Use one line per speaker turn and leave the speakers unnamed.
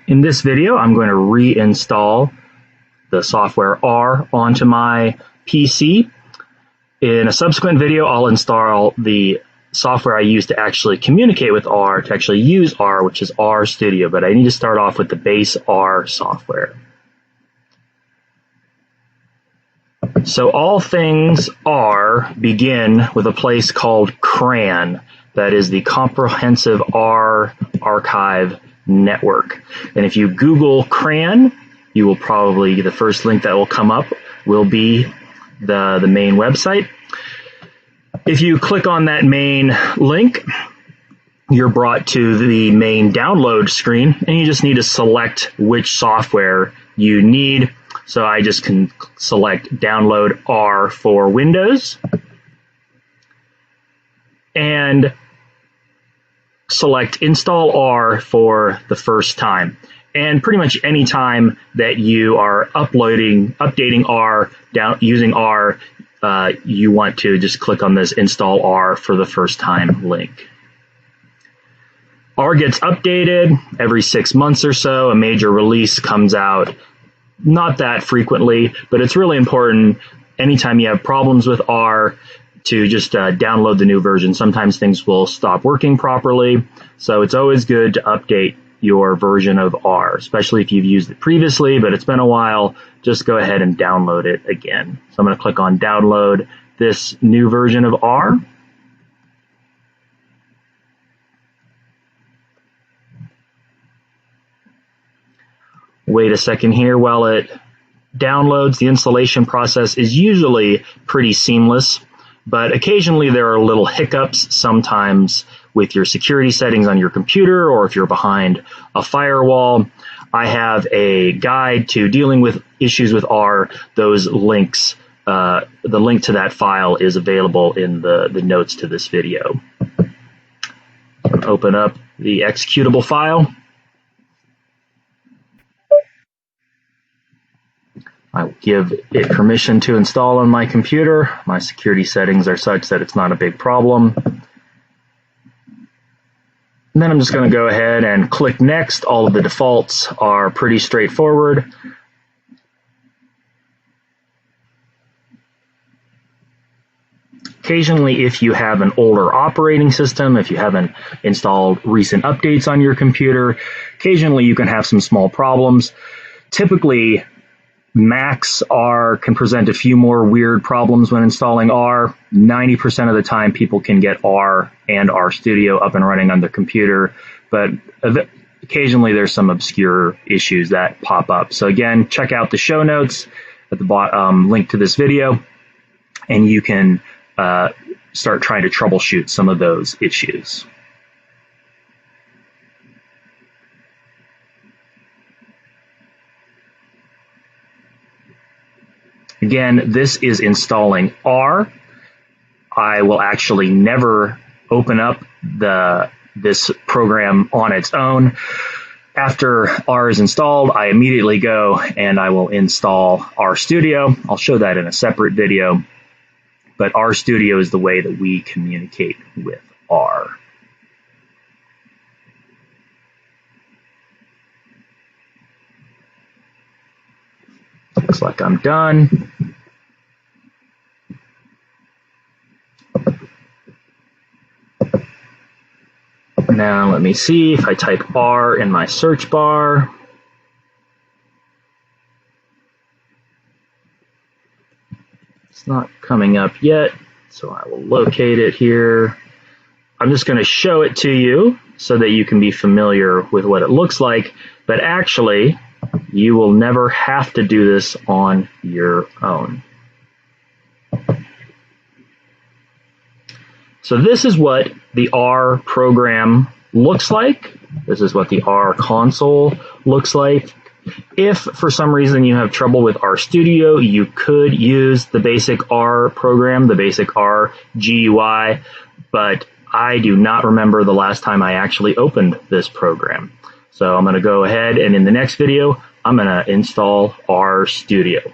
In this video, I'm going to reinstall the software R onto my PC. In a subsequent video, I'll install the software I use to actually communicate with R, to actually use R, which is R Studio, but I need to start off with the base R software. So all things R begin with a place called CRAN, that is the Comprehensive R Archive Network. And if you Google CRAN, you will probably, the first link that will come up will be the main website. If you click on that main link, you're brought to the main download screen, and you just need to select which software you need. So I just can select download R for Windows and select install R for the first time. And pretty much any time that you are updating R, using R, you want to just click on this install R for the first time link. R gets updated every 6 months or so. A major release comes out, not that frequently, but it's really important anytime you have problems with R to just download the new version. Sometimes things will stop working properly, so it's always good to update your version of R, especially if you've used it previously, but it's been a while. Just go ahead and download it again. So I'm going to click on download this new version of R. Wait a second here while it downloads. The installation process is usually pretty seamless, but occasionally there are little hiccups, sometimes with your security settings on your computer or if you're behind a firewall. I have a guide to dealing with issues with R. Those links, the link to that file is available in the notes to this video. Open up the executable file. I will give it permission to install on my computer. My security settings are such that it's not a big problem. And then I'm just going to go ahead and click Next. All of the defaults are pretty straightforward. Occasionally, if you have an older operating system, if you haven't installed recent updates on your computer, occasionally you can have some small problems. Typically, Macs can present a few more weird problems when installing R. 90% of the time people can get R and R Studio up and running on their computer, but occasionally there's some obscure issues that pop up. So again, check out the show notes at the bottom, link to this video, and you can start trying to troubleshoot some of those issues. Again, this is installing R. I will actually never open up this program on its own. After R is installed, I immediately go and I will install R Studio. I'll show that in a separate video, but R Studio is the way that we communicate with R. Looks like I'm done. Now let me see if I type R in my search bar. It's not coming up yet, so I will locate it here. I'm just going to show it to you so that you can be familiar with what it looks like, but actually, you will never have to do this on your own. So this is what the R program looks like. This is what the R console looks like. If for some reason you have trouble with R Studio, you could use the basic R program, the basic R GUI, but I do not remember the last time I actually opened this program. So I'm going to go ahead and in the next video, I'm going to install R Studio.